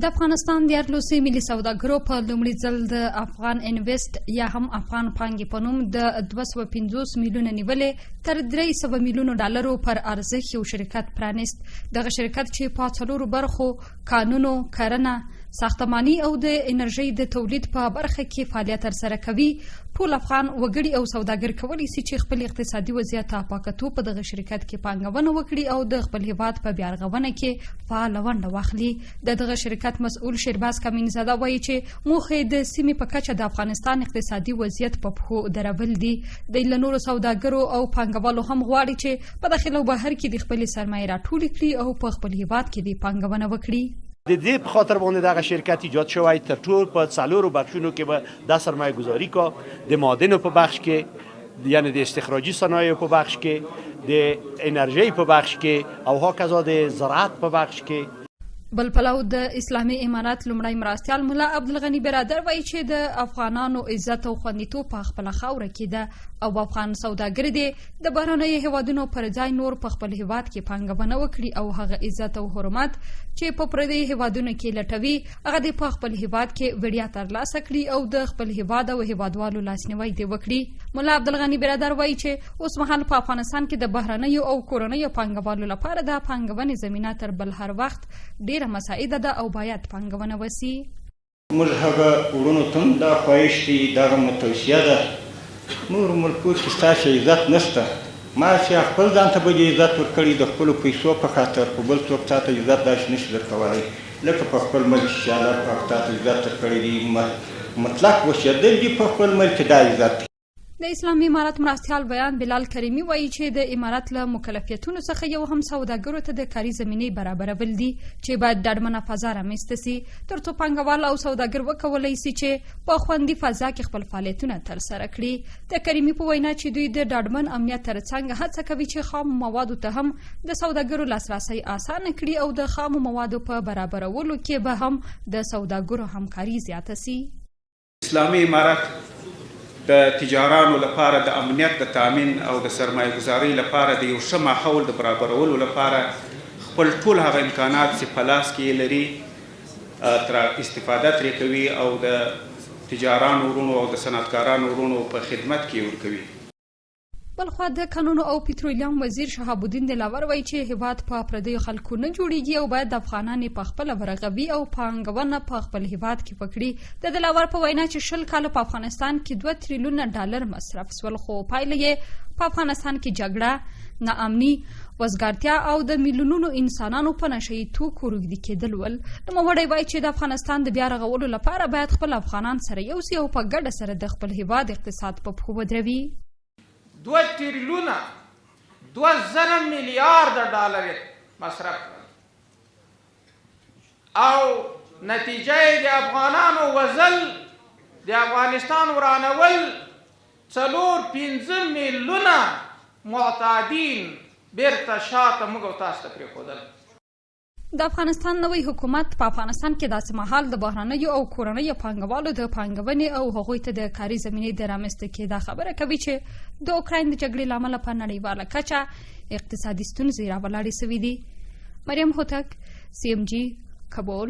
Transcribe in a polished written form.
د افغانستان دیارلسو ملي سوداګرو په لومړي ځل د افغان انویسټ یا هم افغان پانګې په نوم د 250 میلیونه نیولې تر 300 میلیونو ډالرو پر ارزښت یو شرکت پرانیست. دغه شرکت چې په 4 برخو کانونو، کرنه، ساختماني او د انرژۍ د تولید په برخه کې فعالیت ترسره کوي، ټول افغان وګړي او سوداګر کولی شي چې خپل اقتصادي وضعیت په کتو په دغه شرکت کې پانګونه وکړي او د خپل هیواد په بیارغونه کې فعاله ونډه واخلي. دغه شرکت مسؤل شیرباز کامینزاده وایي چې موخه د سیمې په کچه د افغانستان اقتصادي وضعیت په پښو درول دي. د نورو سوداګرو او پانګوالو هم غواړي چې په داخل او بهر کې د خپل سرمایه راټولې کړي او په خپل هیواد کې د پانګونه وکړي. د دې په خاطر باندې دغه شرکت ایجاد شوی تر ټول په 4 بخشونو کې به د سرمایه گذاری کا د معادنو په بخش کې، یعنی د استخراجي صنایع په بخش کې، د انرژي په بخش کې او هکذا د زراعت په بخش کې. بل پلو د اسلامي امارات لومړی مرستیال مولا عبدالغني برادر وایي چې د افغانانو عزت او خوندیتوب په خپل خاوره کې ده او افغان سوداګر دي د بهرنیو هیوادونو پر ځای نور په خپل هیواد کې پانګونه وکړي او هغه عزت او حرمت چې په پردیو هیوادونو کې لټوي هغه د په خپل هیواد کې وړیا ترلاسه کړي او د خپل هیواد او هیوادوالو لاسنیوي دی وکړي. مولا عبدالغني برادر وایي چې اوس مهال په افغانستان کې د بهرنیو او کورنیو پانګوالو لپاره د پانګونې زمینه تر بل هر وخت ډیر مساعده ده او باید پانګونه وسی. موږ هغه وروڼو ته دا خواهش دی، دغه متوصیه ده، نور ملکو کې ستاسو عزت نشته، ما چې خپل ځان ته به عزت ورکړي د خپلو پیسو په خاطر، خو بل څوک تاته عزت داسې نشي درکولی لکه په خپل ملک چې الله تاته عزت درکړی دی، مطلق وشیدل دي په خپل ملک دا عزت دی. د اسلامي امارات مرستیال بیان بلال کریمي وایي چې د امارات له مکلفیتونو څخه یو هم سوداګرو ته د کاري زمینې برابرول دي چې باید ډاډمنه فضا رامنځته سي ترڅو پانګوال او سوداګر وکولی سي چې په خوندي فضا کې خپل فعالیتونه ترسره کړي. د کریمي په وینا چې دوی د ډاډمن امنیت ترڅنګ هڅه کوي چې خام موادو ته هم د سوداګرو لاسرسی اسانه کړي او د خام موادو په برابرولو کې به هم د سوداګرو همکاري زیاته سي. اسلامي امارات د تجارانو لپاره د امنیت د تامین او د سرمایه گذارۍ لپاره د یو ښه ماحول د برابرولو لپاره خپل ټول هغه امکانات چې په لاس کې لري تر استفاده ترې کوي او د تجارانو ورونو او د صنعتکارانو ورونو په خدمت کې ورکوي. بلخوا د کانونو او پټرولیم وزیر شهاب الدین دلاور وایي چې هیواد په پردیو خلکو نه جوړیږي او باید د افغانان په خپل ورغوي او پانګونه په خپل هیواد کې وکړي. د دلاور په وینا چې 20 کال په افغانستان کې 2 تریلیون ډالر مصرف شول، خو پایله یې په افغانستان کې جګړه، ناامني، وزګارتیا او د میلیونونو انسانانو په نشئی توکو روږدي کېدل ول. نوموړی وایي چې د افغانستان د بیا رغولو لپاره باید خپل افغانان سره یوسي او په ګډه سره د خپل هیواد اقتصاد په پښو ودروي. 2 تریلیونه 2000 میلیارد ډالر مصرف او نتیجه د افغانانو وزل د افغانستان ورانول 4-5 میلیونه معتادین بیرته شاته موږ تاسو ته پرېښودل. د افغانستان نوی حکومت په افغانستان کې داسې مهال د بهرنیو او کورنیو پانګوالو د پانګونې او هغوی ته د کاري زمینې د رامنځته کېدا خبره کوي چې د اوکراین د جګړې له امله په نړیواله کچه اقتصادي ستونزې راولاړې سوي دي. مریم هوتک، CMG، کابل.